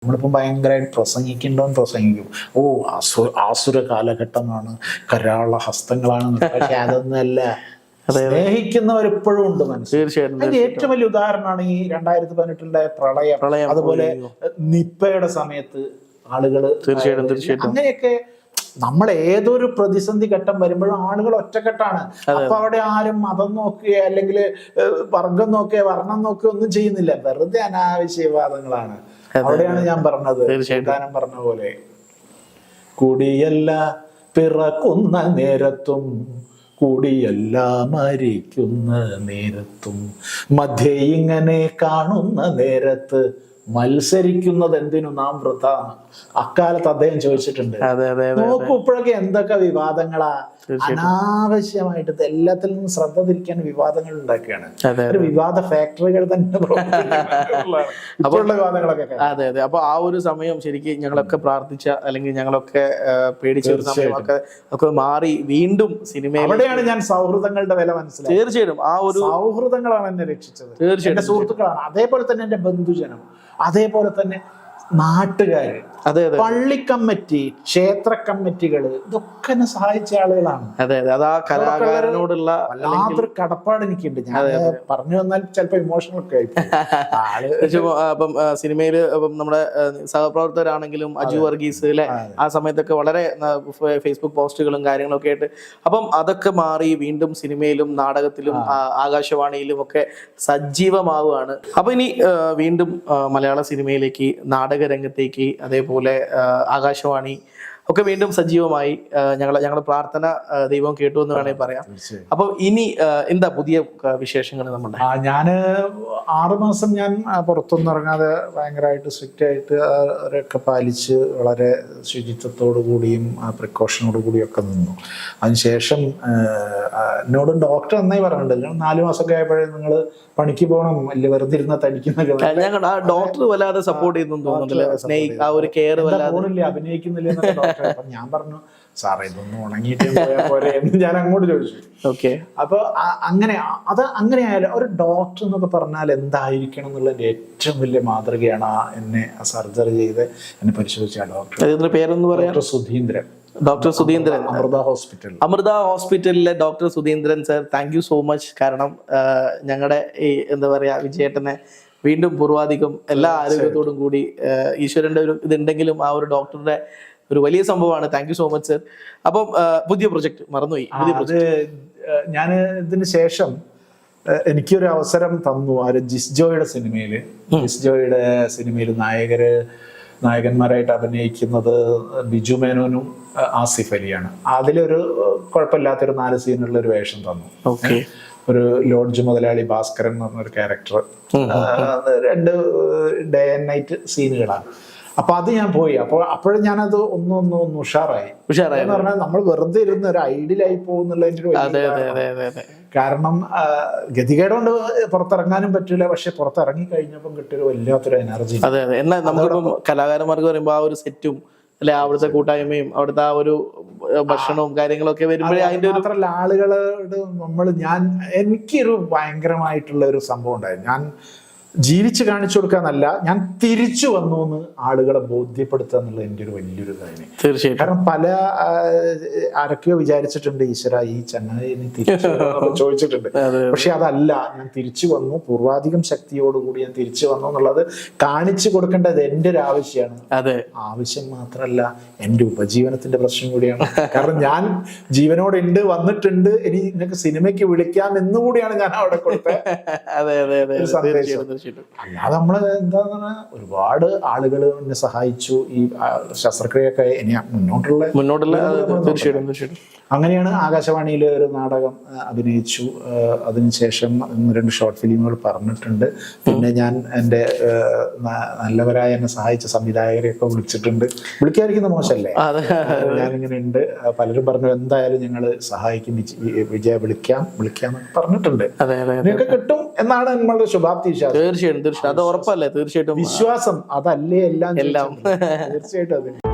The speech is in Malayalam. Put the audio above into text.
നമ്മളിപ്പം ഭയങ്കരമായിട്ട് പ്രസംഗിക്കേണ്ടവൻ പ്രസംഗിക്കും. ഓ ആസുര കാലഘട്ടമാണ്, കരാള ഹസ്തങ്ങളാണ്. പക്ഷെ അതൊന്നല്ല, സ്നേഹിക്കുന്നവരെപ്പോഴും ഉണ്ട് മനസ്സിൽ. തീർച്ചയായിട്ടും. അതിന്റെ ഏറ്റവും വലിയ ഉദാഹരണമാണ് ഈ 2018 പ്രളയം. അതുപോലെ നിപ്പയുടെ സമയത്ത് ആളുകൾ തീർച്ചയായിട്ടും അങ്ങനെയൊക്കെ നമ്മൾ ഏതൊരു പ്രതിസന്ധി ഘട്ടം വരുമ്പോഴും ആളുകൾ ഒറ്റക്കെട്ടാണ്. അപ്പൊ അവിടെ ആരും മതം നോക്കുക അല്ലെങ്കിൽ വർഗം നോക്കുക വർണ്ണം നോക്കുക ഒന്നും ചെയ്യുന്നില്ല. വെറുതെ അനാവശ്യ വിവാദങ്ങളാണ്. അവിടെയാണ് ഞാൻ പറഞ്ഞത്, ഗാനം പറഞ്ഞ പോലെ, കൂടിയല്ല പിറക്കുന്ന നേരത്തും കൂടിയല്ല മരിക്കുന്ന നേരത്തും മധ്യേ ഇങ്ങനെ കാണുന്ന നേരത്ത് മത്സരിക്കുന്നത് എന്തിനു നാം വൃഥ. അക്കാലത്ത് അദ്ദേഹം ചോദിച്ചിട്ടുണ്ട്. നോക്കൂ ഇപ്പോഴൊക്കെ എന്തൊക്കെ വിവാദങ്ങളാ, അനാവശ്യമായിട്ട് എല്ലാത്തിൽ നിന്നും ശ്രദ്ധ തിരിക്കാൻ വിവാദങ്ങൾ ഉണ്ടാക്കുകയാണ്. ഒരു വിവാദ ഫാക്ടറികൾ തന്നെ വിവാദങ്ങളൊക്കെ. അതെ അതെ. അപ്പൊ ആ ഒരു സമയം ശരിക്കും ഞങ്ങളൊക്കെ പ്രാർത്ഥിച്ച അല്ലെങ്കിൽ ഞങ്ങളൊക്കെ പേടിച്ച ഒരു സമയമൊക്കെ ഒക്കെ മാറി വീണ്ടും സിനിമ. അവിടെയാണ് ഞാൻ സൗഹൃദങ്ങളുടെ വില മനസ്സിലായത്. തീർച്ചയായിട്ടും ആ ഒരു സൗഹൃദങ്ങളാണ് എന്നെ രക്ഷിച്ചത്. തീർച്ചയായിട്ടും എന്റെ സുഹൃത്തുക്കളാണ്, അതേപോലെ തന്നെ എന്റെ ബന്ധുജനം, അതേപോലെ തന്നെ നാട്ടുകാര്, പള്ളി കമ്മിറ്റി, ക്ഷേത്ര കമ്മിറ്റികള്, ഇതൊക്കെ എന്നെ സഹായിച്ച ആളുകളാണ്. അതെ അതെ. അത് ആ കലാകാരനോടുള്ള വല്ലാത്തൊരു കടപ്പാട് എനിക്കുണ്ട്. ഞാൻ പറഞ്ഞു വന്നാൽ ചിലപ്പോ ഇമോഷണൽ ഒക്കെ ആയിരിക്കും. അപ്പം സിനിമയില് നമ്മുടെ സഹപ്രവർത്തകരാണെങ്കിലും അജു വർഗീസ് അല്ലെ, ആ സമയത്തൊക്കെ വളരെ ഫേസ്ബുക്ക് പോസ്റ്റുകളും കാര്യങ്ങളൊക്കെ ആയിട്ട്. അപ്പം അതൊക്കെ മാറി വീണ്ടും സിനിമയിലും നാടകത്തിലും ആകാശവാണിയിലും ഒക്കെ സജീവമാവുകയാണ്. അപ്പൊ ഇനി വീണ്ടും മലയാള സിനിമയിലേക്ക്, നാടകരംഗത്തേക്ക്, അതേപോലെ ആകാശവാണി ഒക്കെ വീണ്ടും സജീവമായി. ഞങ്ങളുടെ പ്രാർത്ഥന ദൈവം കേട്ടു എന്ന് വേണമെങ്കിൽ പറയാം. അപ്പൊ ഇനി എന്താ പുതിയ വിശേഷങ്ങൾ നമ്മുടെ? ഞാന് 6 മാസം ഞാൻ പുറത്തൊന്നും ഇറങ്ങാതെ ഭയങ്കരമായിട്ട് സ്ട്രിക്റ്റ് ആയിട്ട് അവരൊക്കെ പാലിച്ച് വളരെ ശുചിത്വത്തോടു കൂടിയും പ്രിക്കോഷനോടു കൂടിയും ഒക്കെ നിന്നു. അതിനുശേഷം എന്നോട് ഡോക്ടർ നന്നായി പറഞ്ഞിട്ടുണ്ട്, 4 മാസമൊക്കെ ആയപ്പോഴേ നിങ്ങൾ പണിക്ക് പോകണം, അല്ലെ വെറുതെ ഇരുന്ന തടിക്കുന്നൊക്കെ. ഞങ്ങൾ ആ ഡോക്ടർ വല്ലാതെ സപ്പോർട്ട് ചെയ്യുന്നു തോന്നുന്നില്ല, ആ ഒരു കെയർ പോണില്ല, അഭിനയിക്കുന്നില്ല. ഞാൻ പറഞ്ഞു, സാറേ ഇതൊന്നും ഉണങ്ങിയിട്ട് പോയാൽ പോരെ എന്ന് ഞാൻ അങ്ങോട്ട് ചോദിച്ചു. ഓക്കെ. അപ്പൊ അങ്ങനെയായാലും ഒരു ഡോക്ടർ എന്നൊക്കെ പറഞ്ഞാൽ എന്തായിരിക്കണം എന്നുള്ളതിന്റെ ഏറ്റവും വലിയ മാതൃകയാണ് എന്നെ സർജറി ചെയ്ത് എന്നെ പരിശോധിച്ച ഡോക്ടർ. പേരൊന്ന് പറയാം. ഡോക്ടർ സുധീന്ദ്രൻ, അമൃത ഹോസ്പിറ്റലിലെ doctor Sudheendran sir, thank you so much. കാരണം ഞങ്ങളുടെ ഈ എന്താ പറയാ വിജയേട്ടനെ വീണ്ടും പൂർവാധികം എല്ലാ ആരോഗ്യത്തോടും കൂടി ഈശ്വരന്റെ ഒരു ഇതുണ്ടെങ്കിലും ആ ഒരു ഡോക്ടറുടെ ഒരു വലിയ സംഭവമാണ്. Thank you so much sir. അപ്പം പുതിയ പ്രൊജക്ട് മറന്നുപോയി. ഞാൻ ഇതിന് ശേഷം എനിക്കൊരു അവസരം തന്നു ജിസ്ജോയുടെ സിനിമയിൽ നായകന്മാരായിട്ട് അഭിനയിക്കുന്നത് ബിജു മേനോനും ആസിഫ് അലിയാണ്. അതിലൊരു കുഴപ്പമില്ലാത്തൊരു 4 സീനുള്ള ഒരു വേഷം തന്നു. ഒരു ലോഡ്ജ് മുതലാളി ഭാസ്കരൻ എന്ന് പറഞ്ഞൊരു ക്യാരക്ടർ. 2 ഡേ ആൻഡ് നൈറ്റ് സീനുകളാണ്. അപ്പൊ അത് ഞാൻ പോയി. അപ്പോഴും ഞാനത് ഒന്ന് ഉഷാറായി എന്ന് പറഞ്ഞാൽ നമ്മൾ വെറുതെ ഇരുന്ന് ഒരു ഐഡിയലായി പോകുന്നുള്ളതിന്റെ ഒരു കാരണം ഗതികേട് കൊണ്ട് പുറത്തിറങ്ങാനും പറ്റൂല. പക്ഷെ പുറത്തിറങ്ങി കഴിഞ്ഞപ്പോൾ കിട്ടിയൊരു വല്ലാത്തൊരു എനർജി. അതെ അതെ. എന്നാൽ നമുക്കിപ്പം കലാകാരന്മാർക്ക് പറയുമ്പോൾ ആ ഒരു സെറ്റും അല്ലെ, അവിടുത്തെ കൂട്ടായ്മയും അവിടുത്തെ ആ ഒരു ഭക്ഷണവും കാര്യങ്ങളൊക്കെ വരുമ്പോഴേ അതിന്റെ മാത്രമല്ല ആളുകളോട് എനിക്കൊരു ഭയങ്കരമായിട്ടുള്ള ഒരു സംഭവം ഉണ്ടായിരുന്നു. ഞാൻ ജീവിച്ച് കാണിച്ചു കൊടുക്കാന്നല്ല, ഞാൻ തിരിച്ചു വന്നു എന്ന് ആളുകളെ ബോധ്യപ്പെടുത്തുക എന്നുള്ളത് എൻ്റെ ഒരു വലിയൊരു കാര്യം. തീർച്ചയായും. കാരണം പല ആരൊക്കെയോ വിചാരിച്ചിട്ടുണ്ട്, ഈശ്വര ഈ ചങ്ങായി ചോദിച്ചിട്ടുണ്ട്. പക്ഷെ അതല്ല, ഞാൻ തിരിച്ചു വന്നു, പൂർവാധികം ശക്തിയോടുകൂടി ഞാൻ തിരിച്ചു വന്നു എന്നുള്ളത് കാണിച്ചു കൊടുക്കേണ്ടത് എൻ്റെ ഒരു ആവശ്യമാണ്. അതെ, ആവശ്യം മാത്രമല്ല എൻ്റെ ഉപജീവനത്തിന്റെ പ്രശ്നം കൂടിയാണ്. കാരണം ഞാൻ ജീവനോടുണ്ട്, വന്നിട്ടുണ്ട്, ഇനി നിങ്ങൾക്ക് സിനിമയ്ക്ക് വിളിക്കാം എന്നുകൂടിയാണ് ഞാൻ അവിടെ കൊടുത്ത സന്ദേശം. അല്ലാതെ നമ്മള് എന്താ ഒരുപാട് ആളുകൾ എന്നെ സഹായിച്ചു. ഈ ശസ്ത്രക്രിയൊക്കെ ഇനി മുന്നോട്ടുള്ള തീർച്ചയായിട്ടും. അങ്ങനെയാണ് ആകാശവാണിയിൽ ഒരു നാടകം അഭിനയിച്ചു. അതിനുശേഷം 2 ഷോർട്ട് ഫിലിമുകൾ പറഞ്ഞിട്ടുണ്ട്. പിന്നെ ഞാൻ എൻ്റെ നല്ലവരായ എന്നെ സഹായിച്ച സംവിധായകരെയൊക്കെ വിളിക്കാതിരിക്കുന്ന മോശമല്ലേ. ഞാനിങ്ങനെ ഉണ്ട്. പലരും പറഞ്ഞു എന്തായാലും ഞങ്ങൾ സഹായിക്കും, വിജയ വിളിക്കാം പറഞ്ഞിട്ടുണ്ട്. നിങ്ങൾക്ക് കിട്ടും എന്നാണ് നമ്മളുടെ ശുഭാപ്തി വിശ്വാസം. തീർച്ചയായിട്ടും. അത് ഉറപ്പല്ലേ? തീർച്ചയായിട്ടും. വിശ്വാസം അതല്ലേ എല്ലാം. തീർച്ചയായിട്ടും.